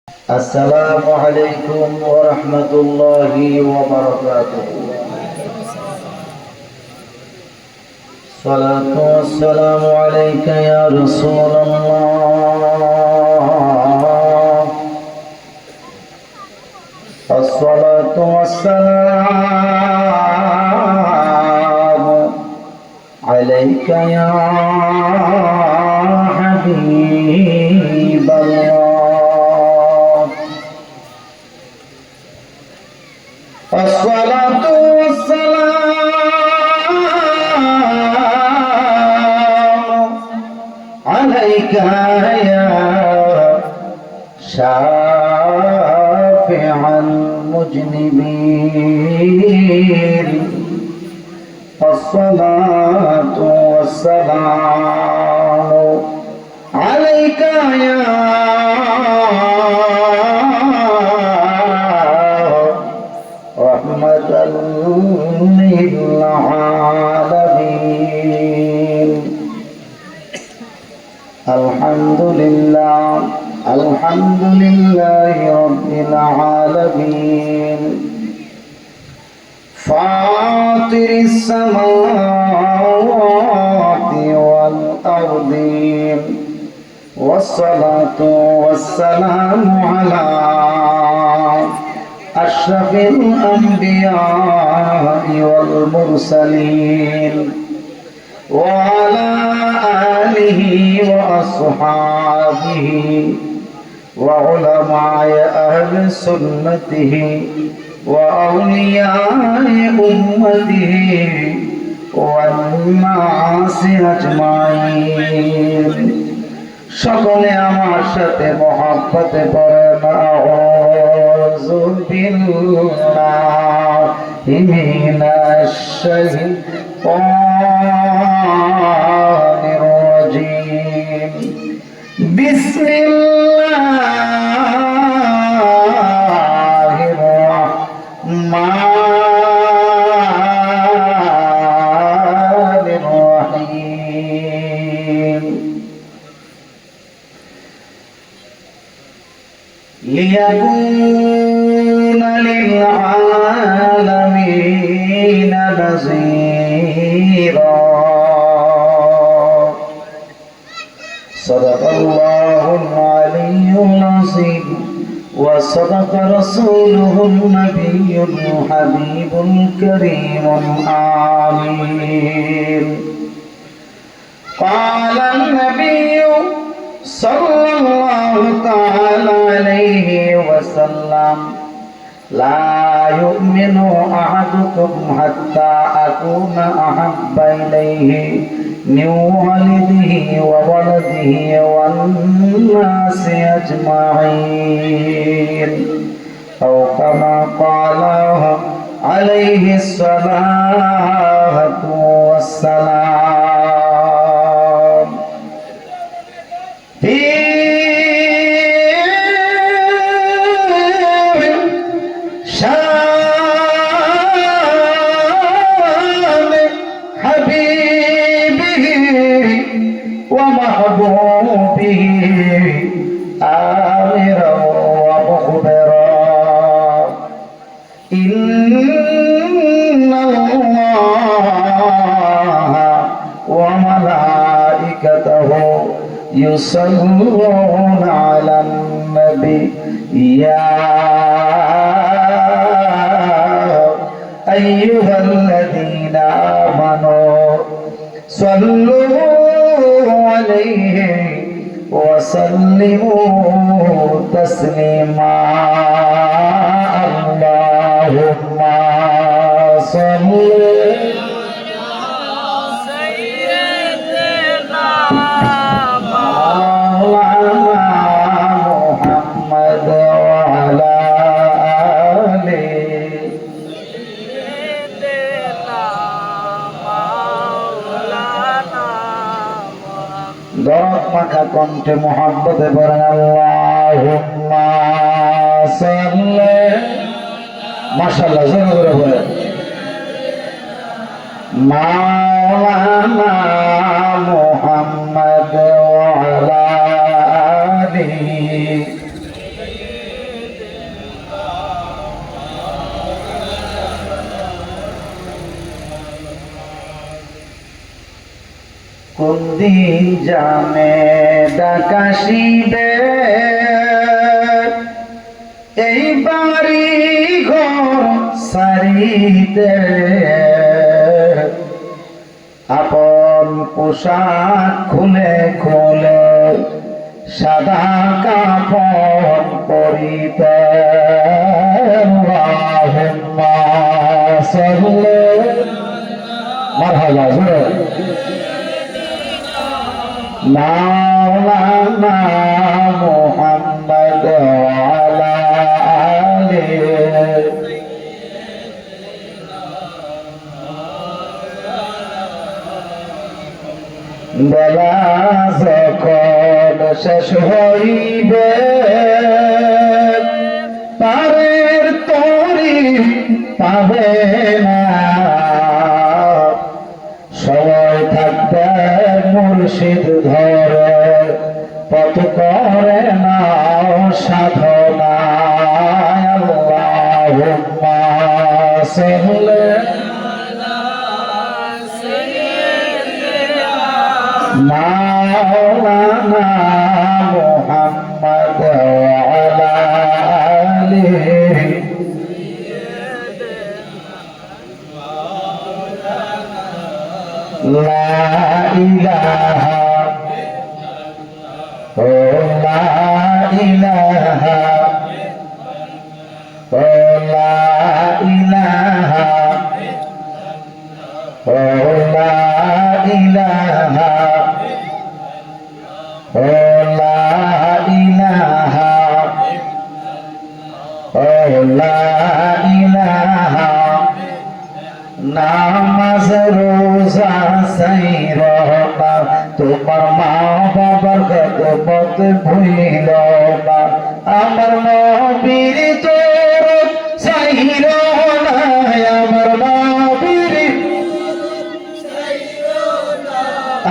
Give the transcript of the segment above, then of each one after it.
السلام عليكم ورحمة الله وبركاته. الصلاة والسلام عليك يا رسول الله. الصلاة والسلام عليك يا حبيب الله. الصلاة والسلام عليك يا شافع المذنبين. الصلاة والسلام عليك يا رحمة للعالمين. الحمد لله الحمد لله رب العالمين، فاطر السماوات والأرضين، والصلاة والسلام على أشرف الأنبياء والمرسلين، وعلى آله وأصحابه وعلماء أهل سنته وأولياء أمته والناس أجمعين। সকলে আমার সাথে মহব্বতে পড়েন আউযু বিল্লাহি মিনাশ শাইতানির রাজীম। বিসমিল্লাহির রাহমানির রাহিম। ليكون للعالمين نذيرا. صدق الله العلي العظيم، وصدق رسوله النبي الحبيب الكريم الآمين. قال النبي صلى الله تعالى عليه وسلم: لا يؤمن أحدكم حتى أكون أحب إليه من والده وولده والناس أجمعين، أو كما قال عليه الصلاة والسلام. في شان حبيبه ومحبوبه آمرا ومخبرا: إن الله وملائكته يصلون على النبي يا أيها الذين آمنوا صلوا عليه وسلموا تسليما. اللهم صل দরদ মাখা কণ্ঠে মোহাব্বতে পড়েন আল্লাহুম্মা সাল্লি। মাশাআল্লাহ, জোরে জোরে বলেন। মাওলানা মুহাম্মদ ওয়া আলা আলিহি কোন দিন জানে ডাকাশিবে এই বাড়ি ঘর সারিতে আপন পোশাক খুলে খুলে সাদা কাপড় পরিতে আল্লাহুম্মা সাল্লি মারহাবা জোরে মাওলানা মুহাম্মদ ওয়া আলা আলিহি বেলা যখন শেষ হইবে পারের তরি পাবে না সময় থাকবে মুর্শিদ ধরে পথ করে না সাধনা আল্লাহুম্মা সাল্লি মাওলানা মুহাম্মদ ওয়া আলা আলিহি লা ইলাহা ও লা ইলাহা ও লা ইলাহা ও লা ইলাহা ও লা ইলাহা ও লা ইলাহা নামাজ রোজা সাইর না তোমার মা বাবার খেদমত ভুলিল না আমার নবীর তোর সাইর না আমার নবীর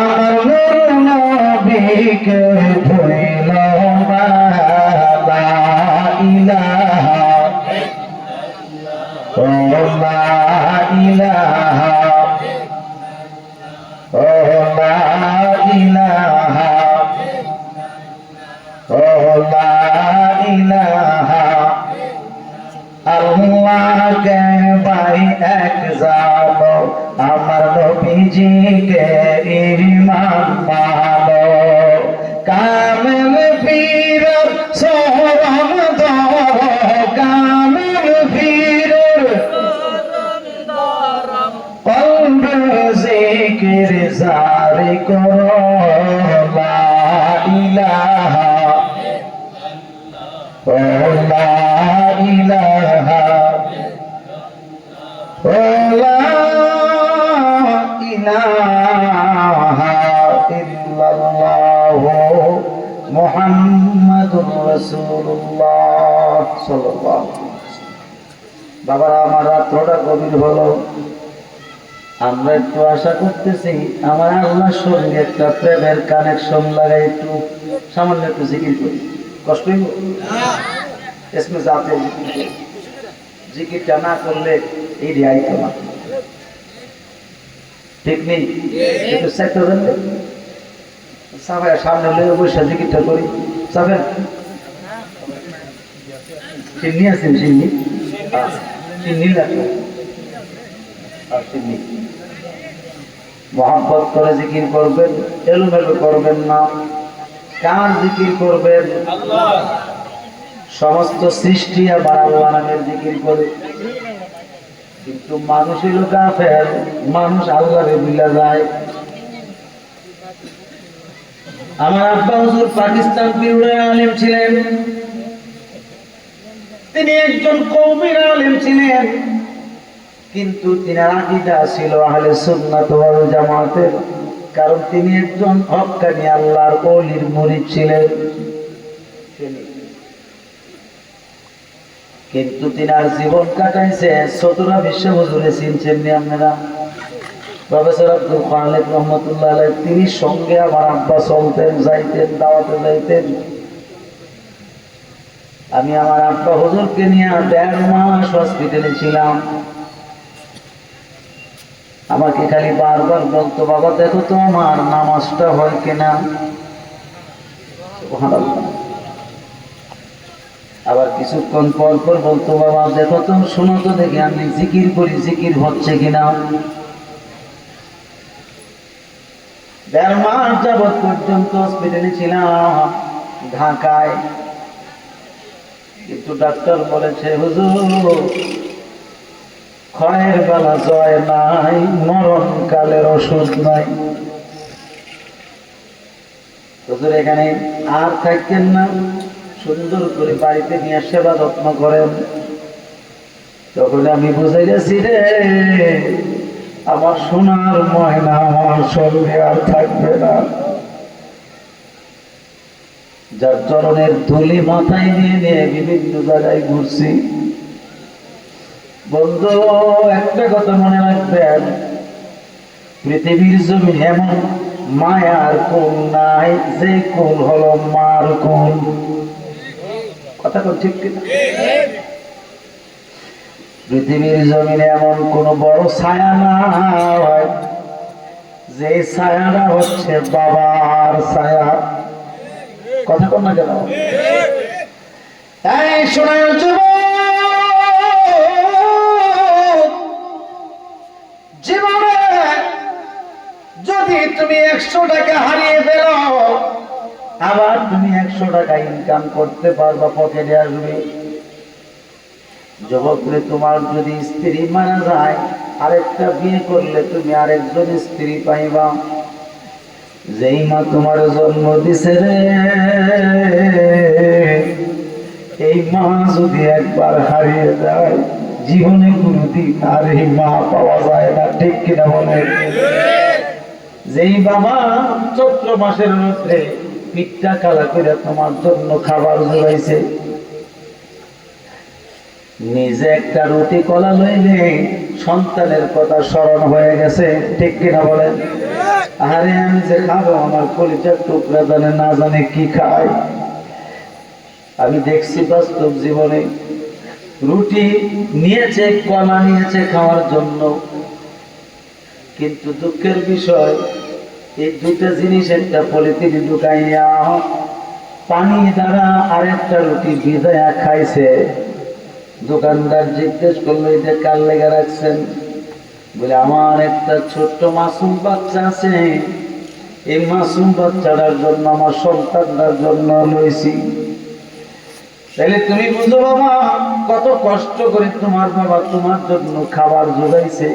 আমার নূর নবীকে ভুলিল না লা ইলাহা ও লা ইলাহা ও লা ইলাহা ও লা ইলাহা আল্লাহকে ভাই এক জানো আমার নবীজিকে ঈমান মানো কামেল পীর সোহরম ধর কামেল পীর কলবে জিকির জারি করো লা ইলাহা ও লা ইলাহা ও লা ইলাহা ইল্লাল্লাহু মুহাম্মাদুর রাসূলুল্লাহ সাল্লাল্লাহু আলাইহি ওয়াসাল্লাম। বাবারা আমার রাত্রটা গভীর হলো, আমরা একটু আশা করতেছি আমার আল্লাহর সঙ্গে একটা প্রেমের কানেকশন লাগাই একটু সামান্য একটু জিকির করি। কষ্ট হইব এসমে যাতে জিকিরটা না করলে এই রেয়াই তো না, ঠিক নেই? একটু সেক্টর সাফায় সামনে লেগে বসে জিকিরটা করি। সাফেন চিন্নি আছেন? চিন্নি চিন্নি লাগবে আর চিন্নি মোহাম্মত করে জিকির করবেন, এলোমেলো করবেন না। কার জিকির করবেন? সমস্ত সৃষ্টি আবার আল্লাহ নামের জিকির করে, কিন্তু মানুষ হইল কাফের, মানুষ আল্লাহরে ভুলে যায়। আমার আব্বা হুজুর পাকিস্তান পিরিয়ডের আলেম ছিলেন, তিনি একজন কওমির আলেম ছিলেন, কিন্তু তিনার আকীদা ছিল আহলে সুন্নাত ওয়াল জামাতের, কারণ তিনি একজন হক্কানি আল্লাহর ওলির মুরিদ ছিলেন। কিন্তু তিনার জীবন কাটাইছে চতুরা বিশ্ব হুজুরে চিনছেন নি আপনারা? প্রফেসর আব্দুল খালেক রহমতুল্লাহ আলাইহি, তিনি সঙ্গে আমার আব্বা চলতেন, যাইতেন, দাওয়াতে যাইতেন। আমি আমার আব্বা হুজুরকে নিয়ে ১.৫ মাস হসপিটালে ছিলাম। আমাকে খালি বারবার বলতো, বাবা দেখো তো আমার নামাজটা হয় কিনা। আবার কিছুক্ষণ পর পর বলতো, বাবা দেখো তো, শোনো তো দেখি আমি জিকির করি, জিকির হচ্ছে কিনা। 1.5 মাস যাবৎ পর্যন্ত হসপিটালে ছিলাম ঢাকায়, কিন্তু ডাক্তার বলেছে হুজুর ক্ষয়ের বেলা জয় নাই, মরণকালের ওষুধ নাই। হুজুর এখানে আর থাকতেন না, সুন্দর করে বাড়িতে নিয়ে সেবা যত্ন করেন। তখন আমি বুঝে গেছি রে, আমার সোনার ময়না আমার সঙ্গে আর থাকবে না। যার চরণের ধুলি মাথায় নিয়ে নিয়ে বিভিন্ন জায়গায় ঘুরছি। বন্ধু একটা কথা মনে রাখবেন, পৃথিবীর জমিন এমন মায়ার কোন নাই যে কোন হলো মার কোন। কথা কোন ঠিক কিনা? পৃথিবীর জমিনে এমন কোন বড় ছায়া নাই যে ছায়াটা হচ্ছে বাবার ছায়া। কথা কোন না কেন? এই শোনার জীবনে যদি তুমি 100 টাকা হারিয়ে ফেলো, আবার তুমি 100 টাকা ইনকাম করতে পারবা, পকেটে আসবে। যুবকরে তোমার যদি স্ত্রী মারা যায়, আরেকটা বিয়ে করলে তুমি আরেকজন স্ত্রী পাইবা। যেই মা তোমার জন্ম দিছে রে, এই মা যদি একবার হারিয়ে যায়, জীবনে কোনদিন আর এই মা পাওয়া যায় না। ঠিক কিনা বলে? যেই বাবা চৈত্র মাসের মধ্যে পিঠটা কালা করে তোমার জন্য খাবার জোগাইছে, নিজে একটা রুটি কলা লইলে সন্তানের কথা স্মরণ হয়ে গেছে। ঠিক কিনা বলেন? আরে আমি যে খাবো, আমার কলিজার টুকরা জানে না জানে কি খায়। আমি দেখছি বাস্তব জীবনে, রুটি নিয়েছে, কলা নিয়েছে খাওয়ার জন্য, কিন্তু দুঃখের বিষয় এই দুইটা জিনিস একটা পলিথিনে ঢুকাইয়া পানি দ্বারা আরেকটা রুটি ভিজাইয়া খাইছে। দোকানদার জিজ্ঞেস করলো এটা কার লেগে রাখছেন? বলে আমার একটা ছোট্ট মাসুম বাচ্চা আছে, এই মাসুম বাচ্চাটার জন্য, আমার সন্তানটার জন্য লইছি। তাহলে তুমি বুঝো বাবা, কত কষ্ট করে তোমার বাবা তোমার জন্য খাবার জোগাইছে।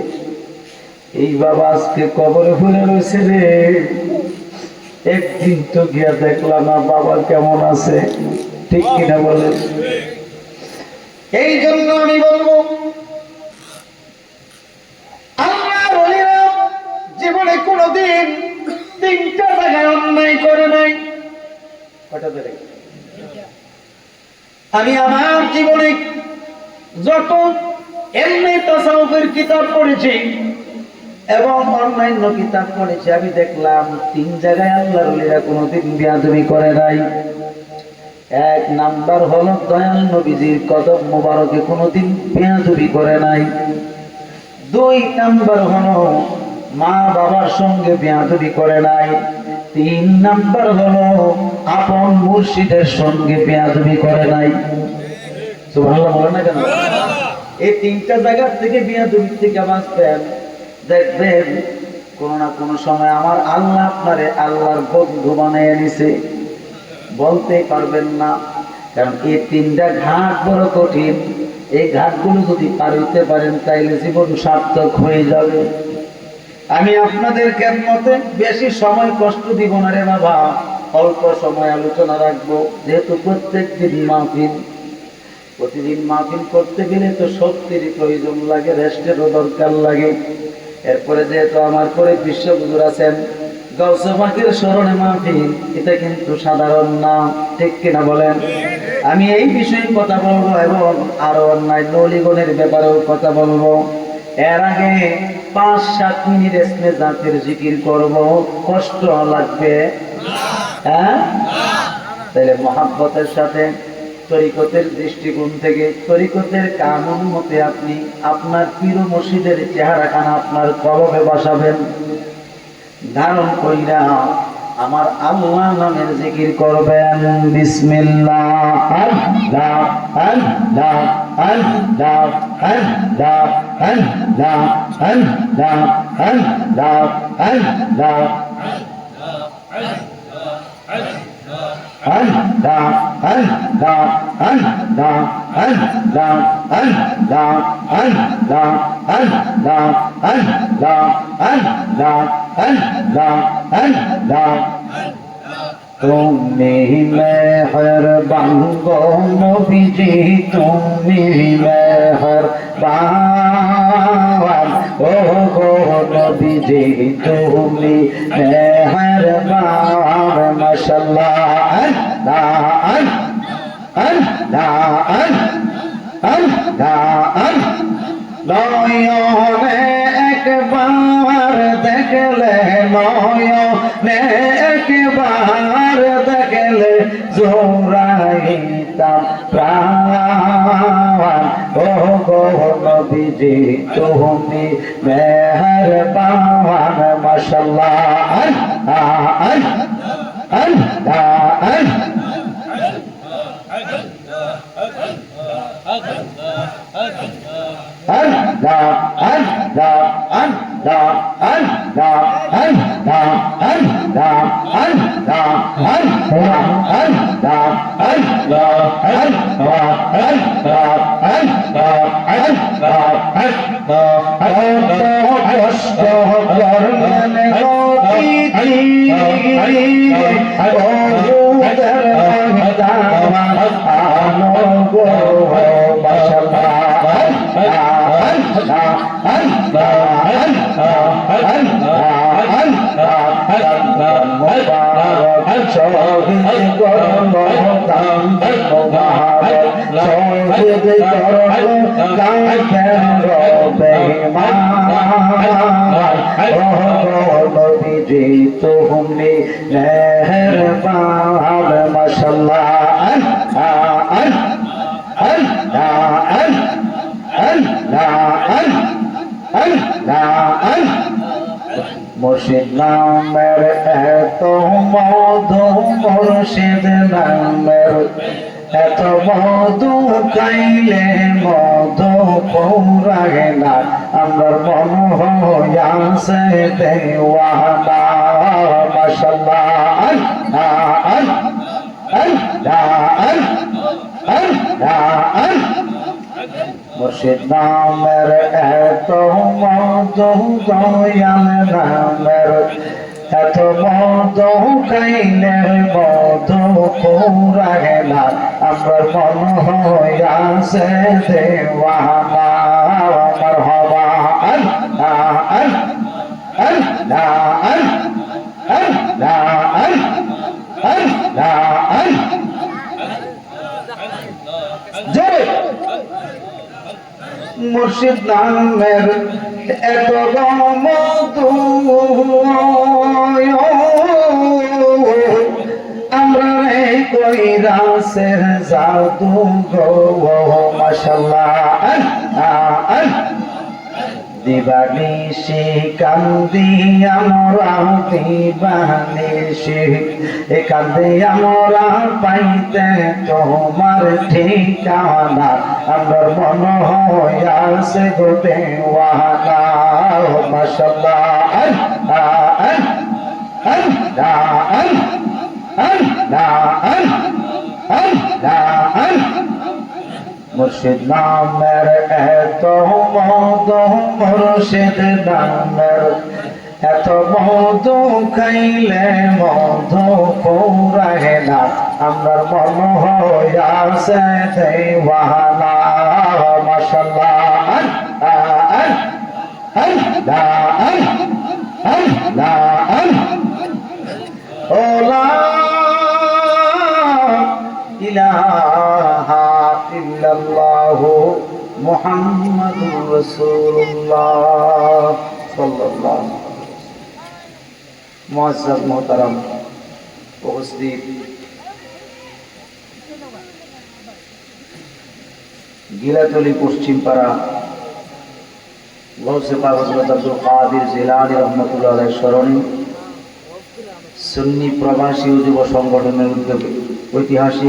এই বাবা আজকে কবরে পড়ে রয়েছে রে, একদিন তো গিয়া দেখলাম না বাবা কেমন আছে। ঠিক কিনা বলে? এই জন্য আমি বলবো, আল্লাহর ওলিরা জীবনে কোনদিন 3টা জায়গায় অন্যায় করে নাই। কয়টা জায়গায়? আমি আমার জীবনে যত এমনি তাসাউফের কিতাব পড়েছি এবং অন্যান্য কিতাব পড়েছি, আমি দেখলাম 3 জায়গায় আল্লাহর ওলিরা কোনদিন বেয়াদবি করে নাই। 1 নাম্বার হলো দয়াল নবীজির কদম মোবারকে কোনদিন বেয়াদবি করে নাই। 2 নাম্বার হলো মা বাবার সঙ্গে বেয়াদবি করে নাই। 3 নাম্বার হলো আপন মুর্শিদের সঙ্গে বেয়াদবি করে নাই। সুবহানাল্লাহ বলেন না কেন? এই 3টা জায়গা থেকে বেয়াদবি থেকে বাঁচবেন, দেখবেন কোন না কোন সময় আমার আল্লাহ আপনারে আল্লাহর বন্ধু বানিয়ে নিছে। বলতেই পারবেন না, কারণ এই 3টা ঘাট বড় কঠিন। এই ঘাটগুলো যদি পার হইতে পারেন তাইলে জীবন সার্থক হয়ে যাবে। আমি আপনাদের খেদমতে বেশি সময় কষ্ট দিব না রে বাবা, অল্প সময় আলোচনা রাখবো। যেহেতু প্রত্যেকদিন মাহফিল, প্রতিদিন মাহফিল করতে গেলে তো শক্তির প্রয়োজন লাগে, রেস্টেরও দরকার লাগে। এরপরে যেহেতু আমার পরে বিশ্ব হুজুর আছেন, গাউসে পাকের স্মরণে মাহফিল, এটা কিন্তু সাধারণ না। ঠিক কিনা বলেন? আমি এই বিষয়ে কথা বলবো এবং আরো অন্যান্য নলিগণের ব্যাপারেও কথা বলবো। এর আগে 5-7 মিনিট এসমে জাতের জিকির করব, কষ্ট লাগবে? হ্যাঁ, তাহলে মহাব্বতের সাথে তরিকতের দৃষ্টিকোণ থেকে, তরিকতের কানুন মতে আপনি আপনার পীর মুর্শিদের চেহারাখানা আপনার কলবে বসাবেন, ধারণ কইরা আমার আল্লাহ নামের জিকির করবেন। বিসমিল্লাহ আল্লাহ আল্লাহ আল্লাহ আল্লাহ আল্লাহ আল্লাহ আল্লাহ আল্লাহ Allah, Allah, Allah, Allah, Allah, Allah, Allah, Allah, Allah, Allah, Allah. তুমি মেহরবান গো নবীজি, তুমি মেহরবান ও গো নবীজি, তুমি মেহরবান। মাশাআল্লাহ আল্লাহ আল্লাহ আল্লাহ নয়নে একবার দেখলে, নয়নে একবার দেখলে জোড়াইতাম প্রাণ ও গো নবীজি, তুমি মেহরবান। মাশাআল্লাহ আল্লাহ আল্লাহ Allah, Allah, Allah, Allah, Allah, Allah, Allah, তুমি মেহরবান। মাশাআল্লাহ মুর্শিদ নামের এত মধু, মুর্শিদ নামের এত মধু, খাইলে মধু পুরায় না, আমার মন হইয়াছে দেওয়ানা। মাশাআল্লাহ আল্লাহ আল্লাহ আল্লাহ মুর্শিদ নামের এত মধু, দয়াল নামের এত মধু, খাইলে মধু পুরায় না, আমার মন হইয়াছে দেওয়ানা। মারহাবা আল্লাহ আল্লাহ আল্লাহ আল্লাহ জয় মুর্শিদ নামের এত মধু, আমরা রে কইরাছে জাদু গো। মাশাআল্লাহ দিবানিশি কান্দি আমরা, দিবানিশি কান্দি আমরা, পাইতে তোমার ঠিকানা, আমার মন হইয়াছে গো দেওয়ানা। মাশাআল্লাহ আল্লাহ আল্লাহ আল্লাহ মুর্শিদ নামের এত মধু, মুর্শিদ নামের এত মধু, খাইলে মধু পুরায় না, আমার মন হইয়াছে দেওয়ানা। মাশাআল্লাহ আল্লাহ আল্লাহ ও লা ইলাহা ইল্লাল্লাহু মুহাম্মাদুর রাসূলুল্লাহ সাল্লাল্লাহু আলাইহি ওয়াসাল্লাম। মুআজ্জাজ মুহতারাম উপস্থিত, গিলাতলি পশ্চিমপাড়া গৌসে পাক হযরত আব্দুল কাদের জিলানী রাহমাতুল্লাহ আলাইহির স্মরণে সুন্নি প্রবাসী ও যুব সংগঠনের উদ্যোগে ঐতিহাসিক